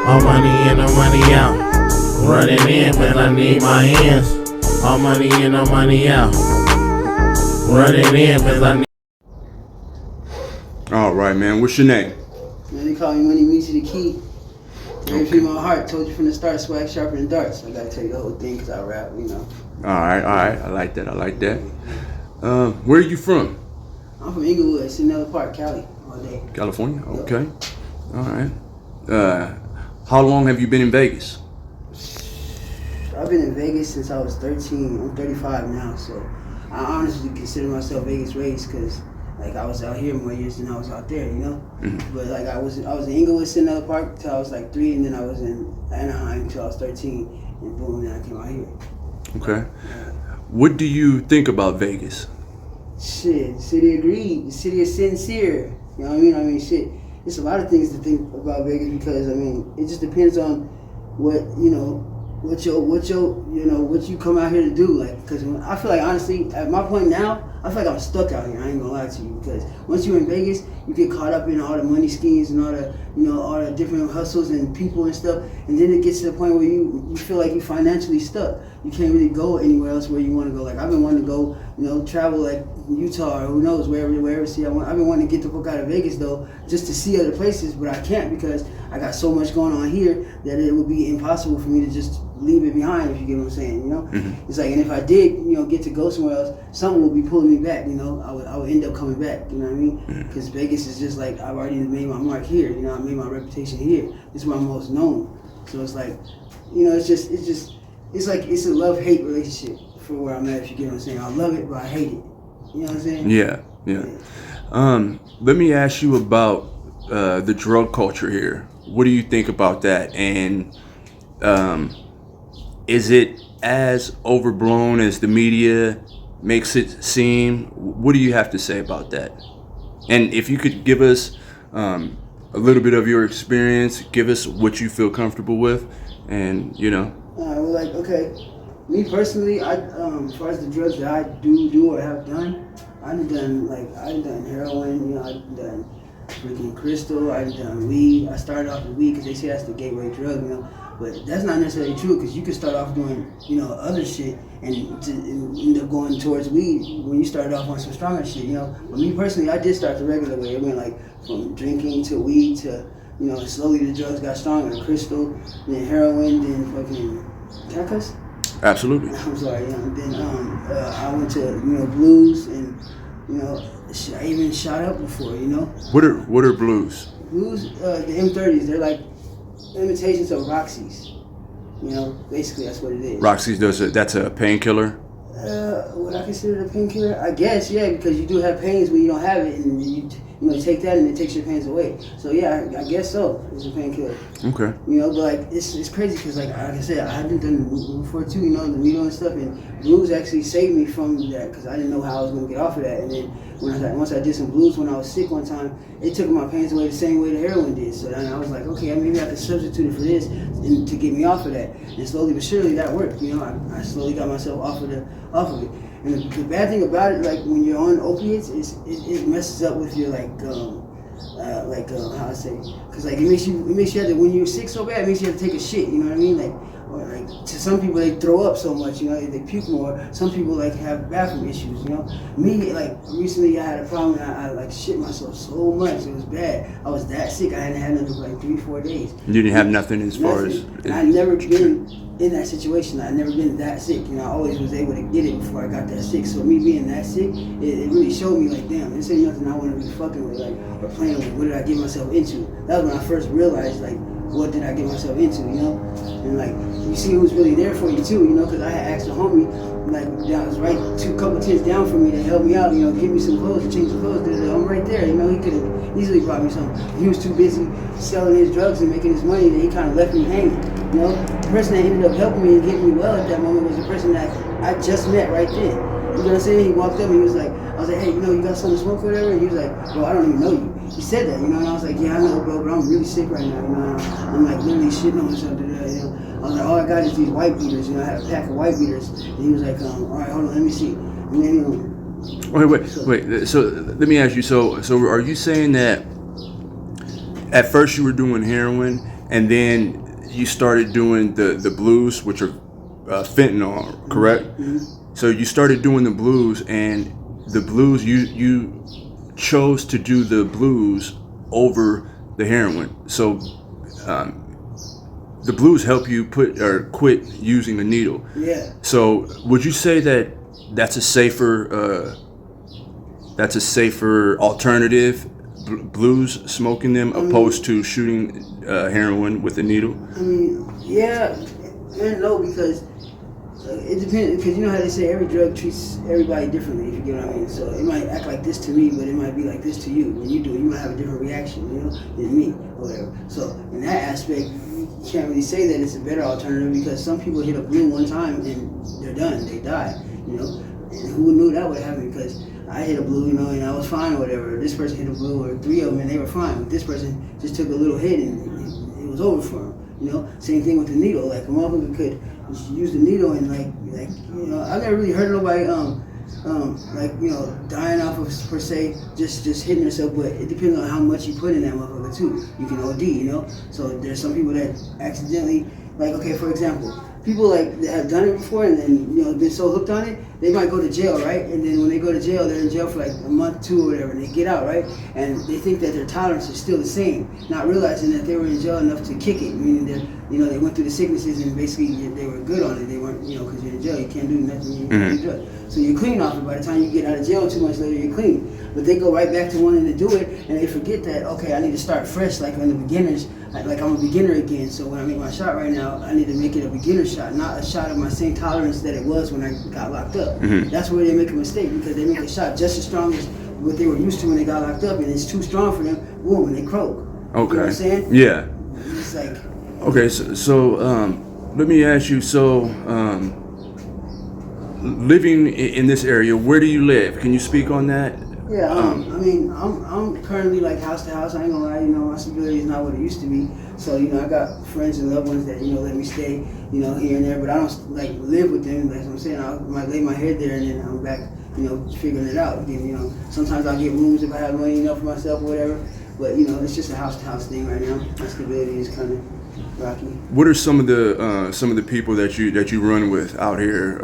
All money in, no money out. Running in, but I need my hands. All money in, no money out. Running in, but I need. All right, man. What's your name? Man, they call me Money MeezzY the Key. Very free my heart. Told you from the start, swag sharper than darts. I gotta tell you the whole thing because I rap, you know. All right. I like that. Where are you from? I'm from Inglewood, Cinella Park, Cali, all day. California? Okay. All right. How long have you been in Vegas? I've been in Vegas since I was 13. I'm 35 now, so I honestly consider myself Vegas raised because like I was out here more years than I was out there, you know. Mm-hmm. But like I was in Inglewood, Cinella Park till I was like 3, and then I was in Anaheim till I was 13, and boom, then I came out here. Okay. What do you think about Vegas? Shit, the city agreed. The city is sincere. You know what I mean? Shit. There's a lot of things to think about Vegas because it just depends on what you come out here to do. Like, because I feel like honestly, at my point now, I feel like I'm stuck out here. I ain't gonna lie to you because once you're in Vegas, you get caught up in all the money schemes and all the all the different hustles and people and stuff, and then it gets to the point where you feel like you're financially stuck. You can't really go anywhere else where you want to go. Like I've been wanting to go, travel like Utah or who knows wherever. See, I've been wanting to get the fuck out of Vegas though, just to see other places, but I can't because I got so much going on here that it would be impossible for me to just leave it behind. If you get what I'm saying, Mm-hmm. It's like, and if I did, get to go somewhere else, something would be pulling me back. I would end up coming back. You know what I mean? Because Vegas is just like I've already made my mark here. I made my reputation here. This is where I'm most known. So it's like, it's like it's a love-hate relationship for where I'm at. If you get what I'm saying, I love it, but I hate it. You know what I'm saying? Yeah. Let me ask you about the drug culture here. What do you think about that? And is it as overblown as the media makes it seem? What do you have to say about that? And if you could give us a little bit of your experience, give us what you feel comfortable with, and okay. Me personally, as far as the drugs that I do or have done, I've done heroin, I've done freaking crystal, I've done weed. I started off with weed because they say that's the gateway drug, but that's not necessarily true because you can start off doing, other shit and end up going towards weed when you started off on some stronger shit, But me personally, I did start the regular way. It went like from drinking to weed to, slowly the drugs got stronger. Crystal, then heroin, then fucking, can I cuss? Absolutely. I'm sorry, Then I went to, blues and, I even shot up before, What are blues? Blues, the M30s, they're like imitations of Roxy's. Basically that's what it is. Roxy's that's a painkiller? Would I consider it a painkiller? I guess, yeah, because you do have pains when you don't have it, and you take that and it takes your pains away. So yeah, I guess so. It's a painkiller. Okay. But like it's crazy because like I said, I hadn't done it before too. The needle and stuff, and blues actually saved me from that because I didn't know how I was gonna get off of that. And then once I did some blues when I was sick one time, it took my pains away the same way the heroin did. So then I was like, okay, maybe I could substitute it for this and to get me off of that. And slowly but surely that worked. I slowly got myself off of it. And the bad thing about it, like when you're on opiates, it messes up with your how I say, because like it makes you have to, when you're sick so bad, it makes you have to take a shit. You know what I mean? Or to some people they throw up so much, they puke more. Some people like have bathroom issues. Me, like recently I had a problem. I like shit myself so much. It was bad. I was that sick. I hadn't had nothing for like 3-4 days. You didn't have nothing as far as. I'd never been in that situation. I'd never been that sick. I always was able to get it before I got that sick. So me being that sick, it really showed me like, damn, this ain't nothing I want to be fucking with, or playing with. What did I get myself into? That was when I first realized, like, what did I get myself into, And like, you see who's really there for you too, because I had asked a homie, like, that was right couple tents down from me to help me out, give me some clothes, change the clothes. I'm right there, he could have easily brought me something. He was too busy selling his drugs and making his money that he kind of left me hanging. The person that ended up helping me and getting me well at that moment was the person that I just met right then. You know what I'm saying? He walked up and he was like, I was like, hey, you got something to smoke or whatever? And he was like, bro, I don't even know you. He said that, and I was like, yeah, I know, bro, but I'm really sick right now, I'm like literally shitting on myself today, I was like, all I got is these white beaters, I had a pack of white beaters, and he was like, all right, hold on, let me see. And then, Wait. So let me ask you. So are you saying that at first you were doing heroin and then you started doing the blues, which are fentanyl, correct? Mm-hmm. So you started doing the blues, and the blues, you chose to do the blues over the heroin. So the blues help you quit using the needle. Yeah. So would you say that that's a safer alternative, blues, smoking them, opposed to shooting heroin with a needle? I mean, yeah and no, because it depends, because you know how they say every drug treats everybody differently, if you get what I mean. So it might act like this to me, but it might be like this to you. When you do it, you might have a different reaction, you know, than me, or whatever. So in that aspect, you can't really say that it's a better alternative, because some people hit a blue one time and they're done, they die, you know. And who knew that would happen? Because I hit a blue, you know, and I was fine or whatever. This person hit a blue, or three of them, and they were fine. But this person just took a little hit and it was over for them. You know, same thing with the needle. Like a motherfucker could use the needle and like you know, I never really heard of nobody like, you know, dying off of per se just hitting herself. But it depends on how much you put in that motherfucker too. You can OD, you know. So there's some people that accidentally, like, okay, for example, people like that have done it before and then, you know, been so hooked on it, they might go to jail, right? And then when they go to jail, they're in jail for like a month, 2 or whatever, and they get out, right? And they think that their tolerance is still the same, not realizing that they were in jail enough to kick it, meaning that, you know, they went through the sicknesses and basically they were good on it. They weren't, you know, because you're in jail, you can't do nothing, you can't do drugs. So you're clean off it. By the time you get out of jail 2 months later, you're clean. But they go right back to wanting to do it, and they forget that, okay, I need to start fresh, like in the beginners. Like I'm a beginner again, so when I make my shot right now, I need to make it a beginner shot, not a shot of my same tolerance that it was when I got locked up. Mm-hmm. That's where they make a mistake, because they make a shot just as strong as what they were used to when they got locked up, and it's too strong for them, boom, and they croak. Okay. You know what I'm saying? Yeah. It's like... Okay, so let me ask you, living in this area, where do you live? Can you speak on that? Yeah, I mean, I'm currently like house to house. I ain't gonna lie, you know, my stability is not what it used to be. So, you know, I got friends and loved ones that, you know, let me stay, you know, here and there, but I don't like live with them. Like I'm saying, I might lay my head there and then I'm back, you know, figuring it out again. You know, sometimes I'll get rooms if I have money enough for myself or whatever. But, you know, it's just a house to house thing right now. My stability is kind of rocky. What are some of the people that you run with out here?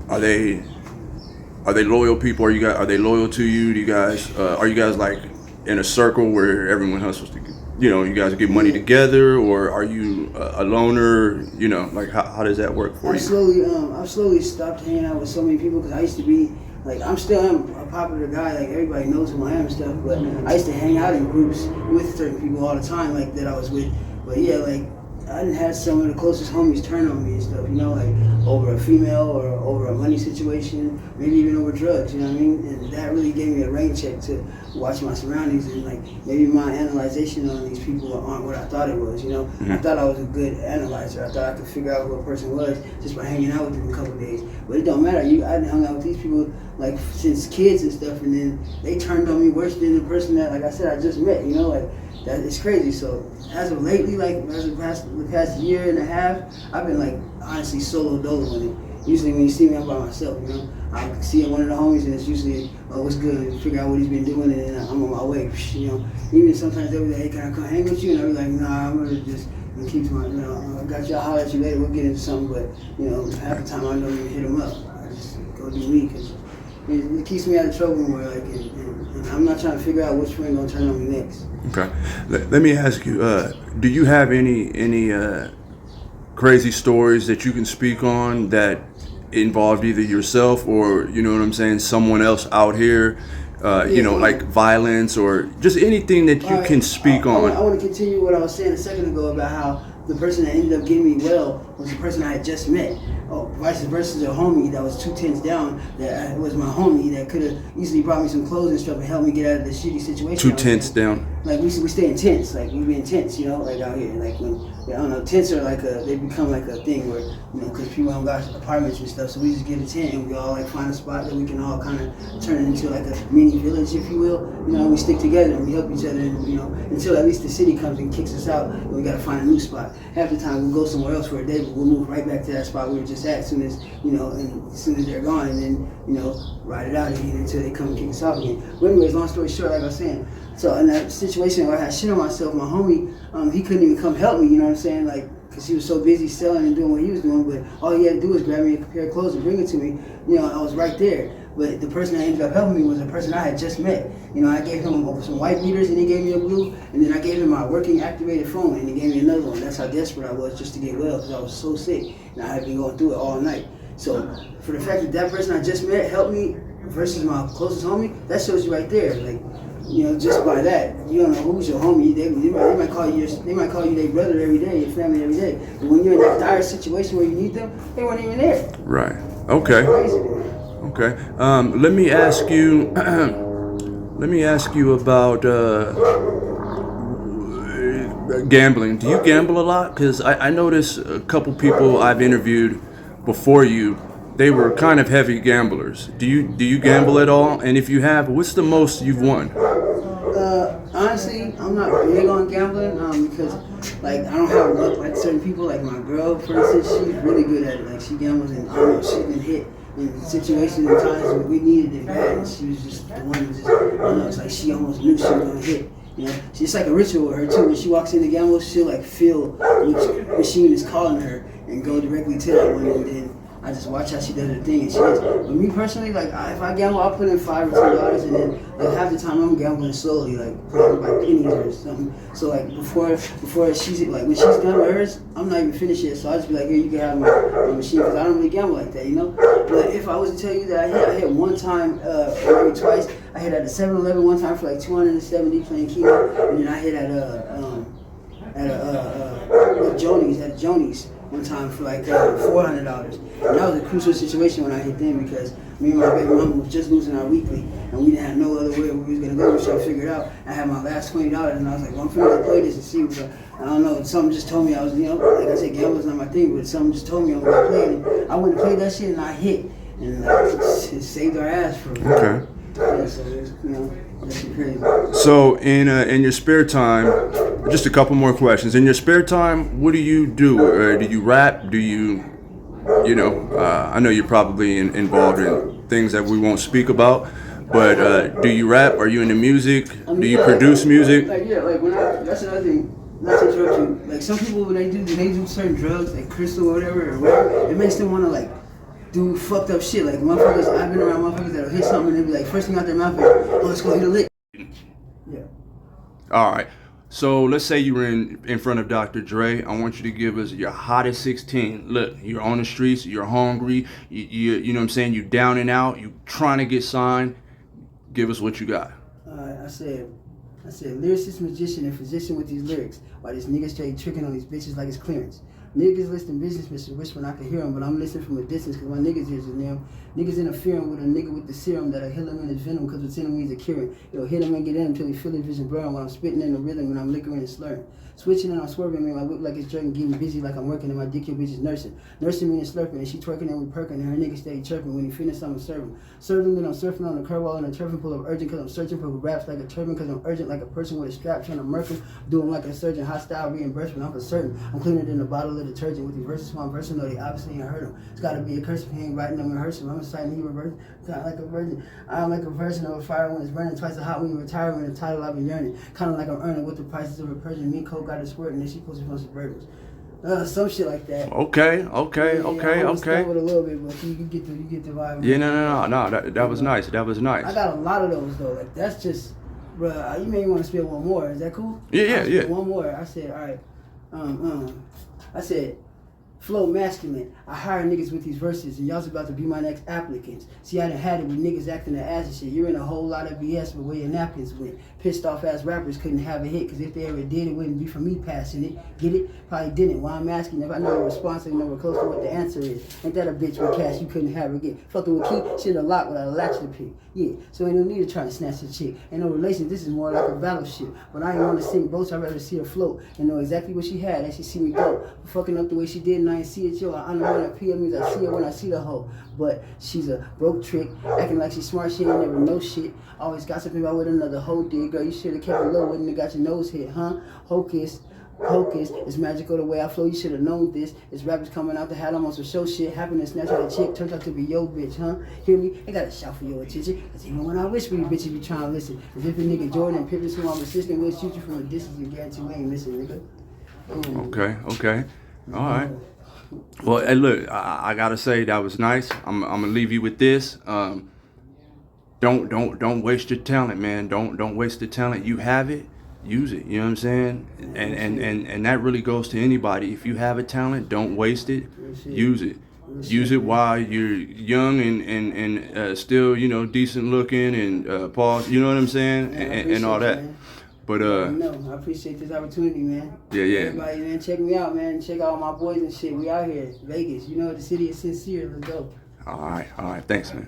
Are they loyal people? Are they loyal to you? Do you guys are you guys like in a circle where everyone hustles to, you know, you guys get money together, or are you a loner? You know, like how does that work for you? I've slowly stopped hanging out with so many people, because I used to be like, I'm still a popular guy, like everybody knows who I am and stuff, but I used to hang out in groups with certain people all the time, like that I was with. But yeah, like I didn't have some of the closest homies turn on me and stuff, you know, like over a female or over a money situation, maybe even over drugs, you know what I mean? And that really gave me a rain check to watch my surroundings, and like maybe my analyzation on these people aren't what I thought it was, you know? Mm-hmm. I thought I was a good analyzer. I thought I could figure out who a person was just by hanging out with them a couple of days. But it don't matter. I hung out with these people like since kids and stuff, and then they turned on me worse than the person that, like I said, I just met, you know? Like, that it's crazy. So as of lately, like as of the past year and a half, I've been like honestly solo dolo with it. Usually when you see me, I'm by myself, you know. I see one of the homies and it's usually, oh, what's good, and figure out what he's been doing, and then I'm on my way, you know. Even sometimes they'll be like, hey, can I come hang with you? And I'll be like, nah, I'm gonna just keep to my, you know, I got you, I'll holler at you later, we'll get into something, but, you know, half the time I don't even hit them up. I just go do me, because it keeps me out of trouble more, like, and I'm not trying to figure out which friend gonna turn on me next. Okay, let me ask you, do you have any crazy stories that you can speak on that involved either yourself or, you know what I'm saying, someone else out here, you know, like violence or just anything that you can speak on? I want to continue what I was saying a second ago about how the person that ended up getting me well was the person I had just met. Oh, vice versa, a homie that was 2 tenths down, that was my homie that could have easily brought me some clothes and stuff and helped me get out of this shitty situation. 2 tenths down? Like we stay in tents, like we be in tents, you know, like out here. Like when, I don't know, tents are like they become like a thing where, you know, because people don't got apartments and stuff, so we just get a tent and we all like find a spot that we can all kind of turn it into like a mini village, if you will. You know, we stick together and we help each other, and, you know, until at least the city comes and kicks us out and we got to find a new spot. Half the time we'll go somewhere else for a day, but we'll move right back to that spot we were just at as soon as, you know, and as soon as they're gone, and then, you know, ride it out again until they come and kick us out again. But anyways, long story short, like I was saying, so in that situation where I had shit on myself, my homie, he couldn't even come help me, you know what I'm saying? Like, because he was so busy selling and doing what he was doing, but all he had to do was grab me a pair of clothes and bring it to me. You know, I was right there. But the person that ended up helping me was a person I had just met. You know, I gave him some white beaters and he gave me a blue, and then I gave him my working activated phone and he gave me another one. That's how desperate I was just to get well, because I was so sick and I had been going through it all night. So for the fact that that person I just met helped me versus my closest homie, that shows you right there. Like, you know, just by that, you don't know who's your homie. They might call you their brother every day, your family every day. But when you're in that dire situation where you need them, they weren't even there. Right. Okay. Okay. Let me ask you. Let me ask you about gambling. Do you gamble a lot? Because I noticed a couple people I've interviewed before you, they were kind of heavy gamblers. Do you gamble at all? And if you have, what's the most you've won? Honestly, I'm not big on gambling because, like, I don't have luck like certain people. Like my girl, for instance, she's really good at it. Like, she gambles and she's been hit in situations and times where we needed it bad, and she was just the one who just, I don't know, it's like she almost knew she was gonna hit. You know, it's like a ritual with her too. When she walks in the gamble, she'll like feel which machine is calling her and go directly to that one, and then I just watch how she does her thing, and she is. But me personally, like, if I gamble, I'll put in $5 or $10, and then like half the time I'm gambling slowly, like by pennies or something. So like before she's like, when she's done with hers, I'm not even finished yet. So I just be like, here, you can have my machine, because I don't really gamble like that, you know. But if I was to tell you that I hit one time, or maybe twice. I hit at a 7-Eleven one time for like 270 playing Keno, and then I hit at Joni's one time for like $400. And that was a crucial situation when I hit them, because me and my baby mama was just losing our weekly, and we didn't have no other way we was gonna go. So I figured out. I had my last $20, and I was like, well, I'm finna play this and see. But I don't know. Something just told me I was, you know, like I said, gambling's not my thing, but something just told me I was gonna play it. And I went and played that shit, and I hit, and it saved our ass for. Okay. Yeah, so it was, you know, that's crazy. So in your spare time, just a couple more questions. In your spare time, what do you do? Do you rap? Do you I know you're probably involved in things that we won't speak about, but do you rap? Are you into music? Do you produce music? Like, yeah, like that's another thing. Not to interrupt you. Like some people when they do certain drugs, like crystal or whatever, it makes them want to like do fucked up shit. Like motherfuckers, I've been around motherfuckers that'll hit something and they'll be like, first thing out their mouth is, oh, let's go hit a lick. Yeah. All right. So let's say you were in front of Dr. Dre. I want you to give us your hottest 16. Look, you're on the streets, you're hungry, you know what I'm saying, you down and out, you trying to get signed. Give us what you got. I said, lyricist, magician, and physician with these lyrics. While these niggas straight tricking on these bitches like it's clearance. Niggas listening business, Mr. Whispering, I can hear them, but I'm listening from a distance because my niggas is in them. Niggas interfering with a nigga with the serum that'll heal him in his venom because what's in him he's a curing. It'll hit him and get in him until he feel his vision blurring while I'm spitting in the rhythm and I'm liquoring and slurring. Switching and I'm swerving, man, my whip like it's jerking, getting busy like I'm working and my dick your bitch is nursing. Nursing me and slurping and she twerking and we perking and her nigga stay chirping. When he finished, I'm serving. Serving, then I'm surfing on the curb wall and a turfing pull up urgent because I'm searching for who raps like a turban because I'm urgent like a person with a strap trying to murk him. Doing like a surgeon, hostile reimbursement, I'm for certain. I'm cleaner than a bottle of detergent with these verses for my person, though they obviously ain't heard him. It's gotta be a curse if he ain't writing them and rehearsing. I'm excited he reversing. Kinda like a virgin. I'm like a version of a fire when it's burning, twice as hot when you retire, when the title I've been yearning. Kinda like I'm earning with the prices of a Persian. Me coke got a squirt and then she posted from Suburbans. Some shit like that. Okay. I with a little bit, but you get the vibe. Yeah, no. That was nice. That was nice. I got a lot of those though. Like that's just, bruh. You may want to spit one more. Is that cool? Yeah. One more. I said, all right. I said, flow masculine. I hire niggas with these verses, and y'all's about to be my next applicants. See, I done had it with niggas acting the ass and shit. You're in a whole lot of BS, but where your napkins went. Pissed off ass rappers couldn't have a hit, because if they ever did, it wouldn't be for me passing it. Get it? Probably didn't. Why I'm asking, if I know your response ain't nowhere close to what the answer is. Ain't that a bitch with cash you couldn't have her get? Fucking with Keith, shit a lot without a latch to pick. Yeah, so ain't no need to try to snatch a chick. Ain't no relation, this is more like a battleship. But I ain't want to sink boats, I'd rather see her float and know exactly what she had and she see me go. Fucking up the way she did and I ain't see it, yo. I know when I PM means I see her when I see the hoe. But she's a broke trick, acting like she's smart, she ain't never know shit. Always gossiping about what another hoe did. Girl, you should have kept it low, wouldn't have got your nose hit, huh? Hocus. Hocus, it's magical the way I flow, you should have known this. It's rappers coming out the hat almost with show shit. Happened to snatch out a chick, turns out to be yo bitch, huh? Hear me? I gotta shout for your attention. Cause even when I wish for you bitches be trying to listen. Cause if a nigga Jordan and Pippins who I'm assisting will shoot you from a distance, you guarantee we ain't missing, nigga. Okay. All right. Well, hey, look, I gotta say that was nice. I'm gonna leave you with this. Don't waste your talent, man. Don't waste the talent. You have it, use it. You know what I'm saying? And that really goes to anybody. If you have a talent, don't waste it. Use it. Use it while you're young and still, you know, decent looking and pause. You know what I'm saying? And all that. But no, I appreciate this opportunity, man. Yeah. Everybody, man, check me out, man. Check out my boys and shit. We out here, Vegas. You know, the city is sincere. Let's go. All right. Thanks, man.